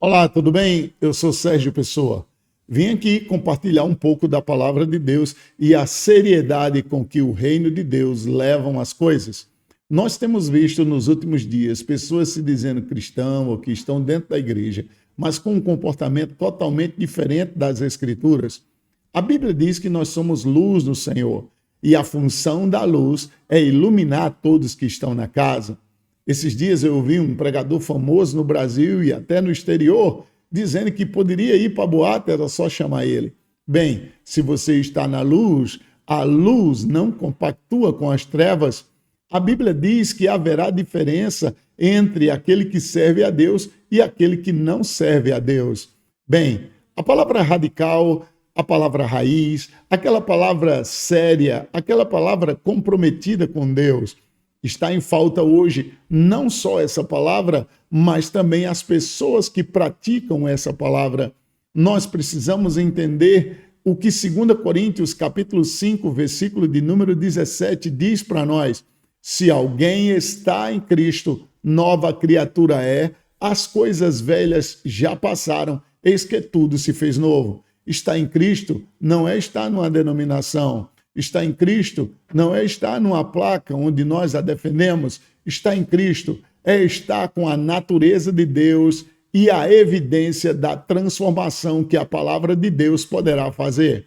Olá, tudo bem? Eu sou Sérgio Pessoa. Vim aqui compartilhar um pouco da palavra de Deus e a seriedade com que o reino de Deus levam as coisas. Nós temos visto nos últimos dias pessoas se dizendo cristão ou que estão dentro da igreja, mas com um comportamento totalmente diferente das Escrituras. A Bíblia diz que nós somos luz do Senhor e a função da luz é iluminar todos que estão na casa. Esses dias eu ouvi um pregador famoso no Brasil e até no exterior dizendo que poderia ir para a boate, era só chamar ele. Bem, se você está na luz, a luz não compactua com as trevas. A Bíblia diz que haverá diferença entre aquele que serve a Deus e aquele que não serve a Deus. Bem, a palavra radical, a palavra raiz, aquela palavra séria, aquela palavra comprometida com Deus, está em falta hoje não só essa palavra, mas também as pessoas que praticam essa palavra. Nós precisamos entender o que 2 Coríntios capítulo 5, versículo de número 17 diz para nós. Se alguém está em Cristo, nova criatura é, as coisas velhas já passaram, eis que tudo se fez novo. Estar em Cristo não é estar numa denominação. Estar em Cristo não é estar numa placa onde nós a defendemos. Estar em Cristo é estar com a natureza de Deus e a evidência da transformação que a palavra de Deus poderá fazer.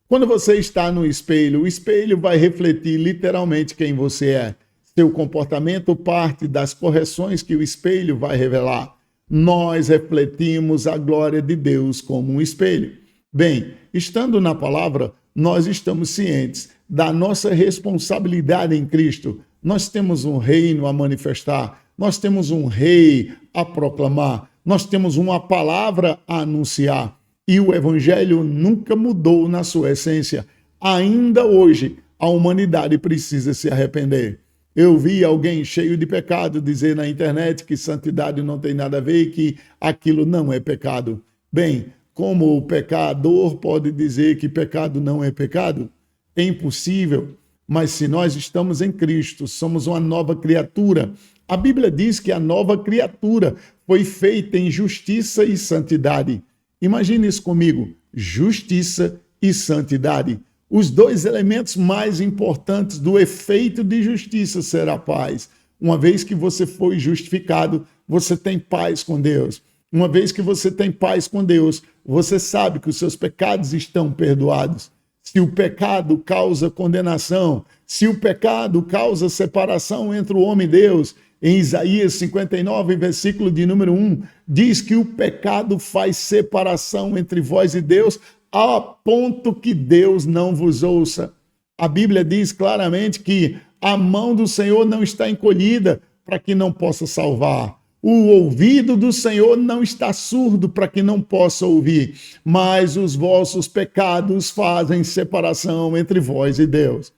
Quando você está no espelho, o espelho vai refletir literalmente quem você é. Seu comportamento parte das correções que o espelho vai revelar. Nós refletimos a glória de Deus como um espelho. Bem, estando na palavra, nós estamos cientes da nossa responsabilidade em Cristo. Nós temos um reino a manifestar, nós temos um rei a proclamar, nós temos uma palavra a anunciar. E o evangelho nunca mudou na sua essência. Ainda hoje, a humanidade precisa se arrepender. Eu vi alguém cheio de pecado dizer na internet que santidade não tem nada a ver e que aquilo não é pecado. Bem, como o pecador pode dizer que pecado não é pecado? É impossível. Mas se nós estamos em Cristo, somos uma nova criatura. A Bíblia diz que a nova criatura foi feita em justiça e santidade. Imagine isso comigo, justiça e santidade. Os dois elementos mais importantes do efeito de justiça será a paz. Uma vez que você foi justificado, você tem paz com Deus. Uma vez que você tem paz com Deus, você sabe que os seus pecados estão perdoados. Se o pecado causa condenação, se o pecado causa separação entre o homem e Deus, em Isaías 59, versículo de número 1, diz que o pecado faz separação entre vós e Deus, a ponto que Deus não vos ouça. A Bíblia diz claramente que a mão do Senhor não está encolhida para que não possa salvar. O ouvido do Senhor não está surdo para que não possa ouvir, mas os vossos pecados fazem separação entre vós e Deus.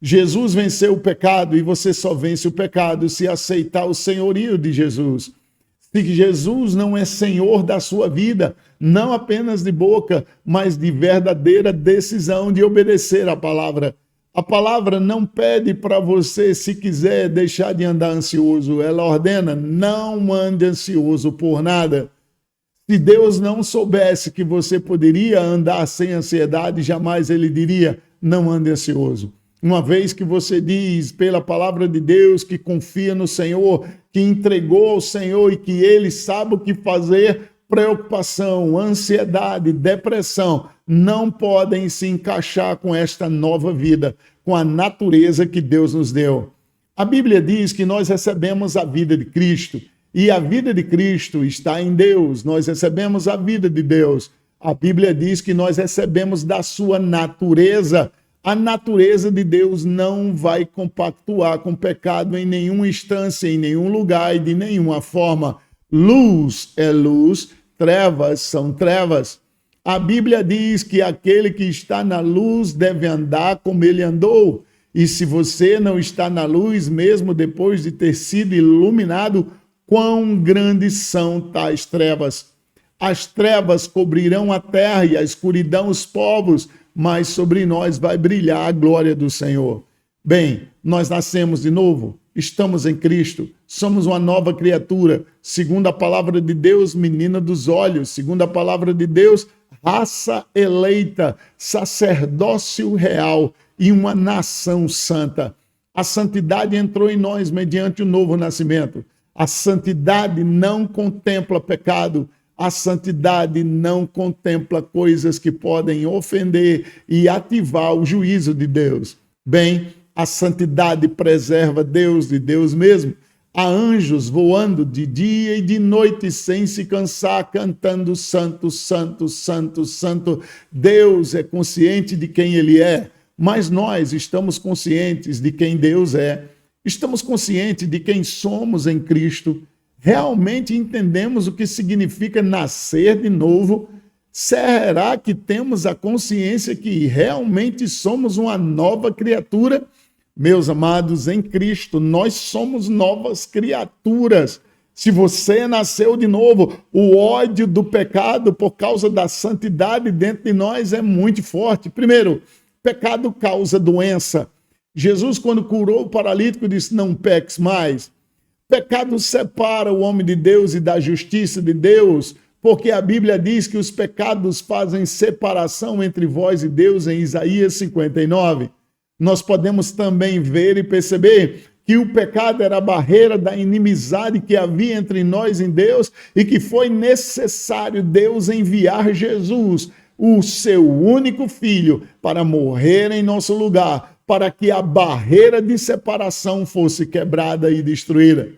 Jesus venceu o pecado e você só vence o pecado se aceitar o senhorio de Jesus. Se Jesus não é senhor da sua vida, não apenas de boca, mas de verdadeira decisão de obedecer à palavra. A palavra não pede para você, se quiser, deixar de andar ansioso. Ela ordena, não ande ansioso por nada. Se Deus não soubesse que você poderia andar sem ansiedade, jamais ele diria, não ande ansioso. Uma vez que você diz, pela palavra de Deus, que confia no Senhor, que entregou ao Senhor e que ele sabe o que fazer, preocupação, ansiedade, depressão não podem se encaixar com esta nova vida, com a natureza que Deus nos deu. A Bíblia diz que nós recebemos a vida de Cristo e a vida de Cristo está em Deus. Nós recebemos a vida de Deus. A Bíblia diz que nós recebemos da sua natureza. A natureza de Deus não vai compactuar com pecado em nenhuma instância, em nenhum lugar e de nenhuma forma. Luz é luz, trevas são trevas. A Bíblia diz que aquele que está na luz deve andar como ele andou. E se você não está na luz, mesmo depois de ter sido iluminado, quão grandes são tais trevas. As trevas cobrirão a terra e a escuridão os povos, mas sobre nós vai brilhar a glória do Senhor. Bem, nós nascemos de novo, estamos em Cristo, somos uma nova criatura, segundo a palavra de Deus, menina dos olhos, segundo a palavra de Deus, raça eleita, sacerdócio real e uma nação santa. A santidade entrou em nós mediante o novo nascimento. A santidade não contempla pecado. A santidade não contempla coisas que podem ofender e ativar o juízo de Deus. Bem, a santidade preserva Deus de Deus mesmo. Há anjos voando de dia e de noite sem se cansar, cantando santo, santo, santo, santo. Deus é consciente de quem Ele é, mas nós estamos conscientes de quem Deus é. Estamos conscientes de quem somos em Cristo. Realmente entendemos o que significa nascer de novo? Será que temos a consciência que realmente somos uma nova criatura? Meus amados, em Cristo, nós somos novas criaturas. Se você nasceu de novo, o ódio do pecado por causa da santidade dentro de nós é muito forte. Primeiro, pecado causa doença. Jesus, quando curou o paralítico, disse: não peques mais. Pecado separa o homem de Deus e da justiça de Deus, porque a Bíblia diz que os pecados fazem separação entre vós e Deus em Isaías 59. Nós podemos também ver e perceber que o pecado era a barreira da inimizade que havia entre nós e Deus e que foi necessário Deus enviar Jesus, o seu único filho, para morrer em nosso lugar, para que a barreira de separação fosse quebrada e destruída.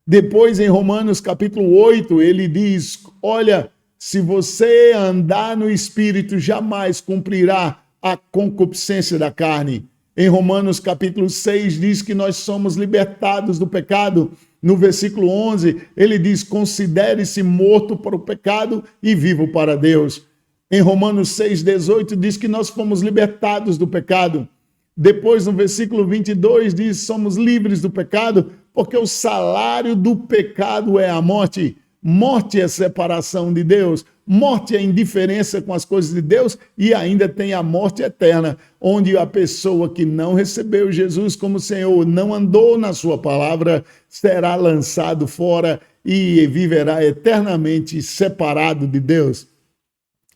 Depois, em Romanos capítulo 8, ele diz: olha, se você andar no Espírito, jamais cumprirá a concupiscência da carne. Em Romanos capítulo 6 diz que nós somos libertados do pecado. No versículo 11, ele diz: considere-se morto para o pecado e vivo para Deus. Em Romanos 6,18 diz que nós fomos libertados do pecado. Depois, no versículo 22, diz: somos livres do pecado, porque o salário do pecado é a morte. Morte é separação de Deus, morte é indiferença com as coisas de Deus, e ainda tem a morte eterna, onde a pessoa que não recebeu Jesus como Senhor, não andou na sua palavra, será lançado fora e viverá eternamente separado de Deus.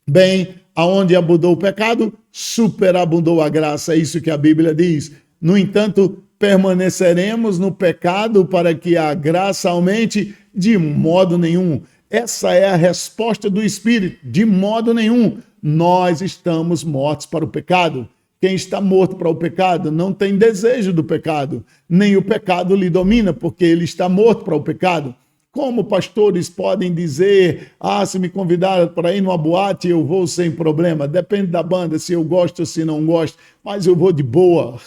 Bem, aonde abundou o pecado, superabundou a graça, é isso que a Bíblia diz. No entanto, permaneceremos no pecado para que a graça aumente? De modo nenhum. Essa é a resposta do Espírito. De modo nenhum. Nós estamos mortos para o pecado. Quem está morto para o pecado não tem desejo do pecado, nem o pecado lhe domina, porque ele está morto para o pecado. Como pastores podem dizer: se me convidaram para ir numa boate, eu vou sem problema. Depende da banda, se eu gosto ou se não gosto, mas eu vou de boa.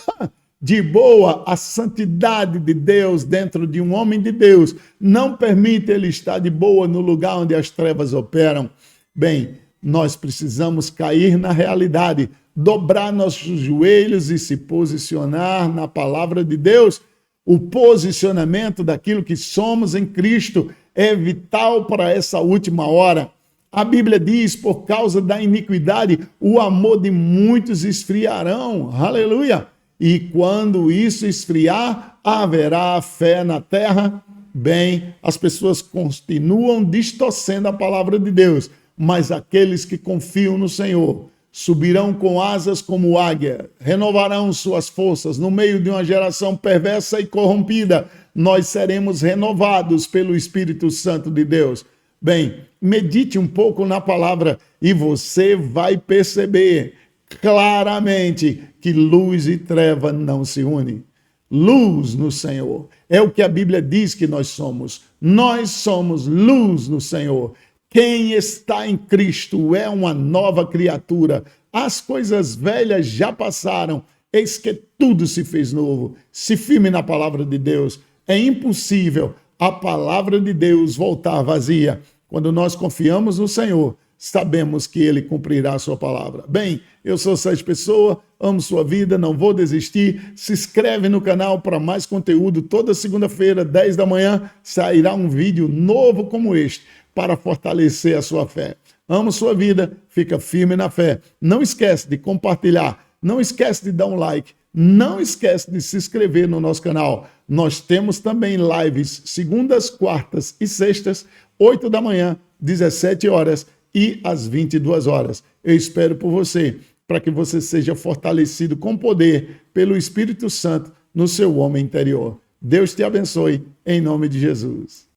De boa, a santidade de Deus dentro de um homem de Deus não permite ele estar de boa no lugar onde as trevas operam. Bem, nós precisamos cair na realidade, dobrar nossos joelhos e se posicionar na palavra de Deus. O posicionamento daquilo que somos em Cristo é vital para essa última hora. A Bíblia diz: por causa da iniquidade, o amor de muitos esfriarão. Aleluia! E quando isso esfriar, haverá fé na terra. Bem, as pessoas continuam distorcendo a palavra de Deus, mas aqueles que confiam no Senhor subirão com asas como águia, renovarão suas forças. No meio de uma geração perversa e corrompida, nós seremos renovados pelo Espírito Santo de Deus. Bem, medite um pouco na palavra e você vai perceber claramente que luz e treva não se unem. Luz no Senhor. É o que a Bíblia diz que nós somos. Nós somos luz no Senhor. Quem está em Cristo é uma nova criatura. As coisas velhas já passaram. Eis que tudo se fez novo. Se firme na palavra de Deus. É impossível a palavra de Deus voltar vazia. Quando nós confiamos no Senhor, sabemos que Ele cumprirá a sua palavra. Bem, eu sou Sérgio Pessoa, amo sua vida, não vou desistir. Se inscreve no canal para mais conteúdo. Toda segunda-feira, 10 da manhã, sairá um vídeo novo como este, para fortalecer a sua fé. Amo sua vida, fica firme na fé. Não esquece de compartilhar, não esquece de dar um like, Não esquece de se inscrever no nosso canal. Nós temos também lives segundas, quartas e sextas, 8 da manhã, 17 horas e às 22 horas. Eu espero por você, para que você seja fortalecido com poder pelo Espírito Santo no seu homem interior. Deus te abençoe, em nome de Jesus.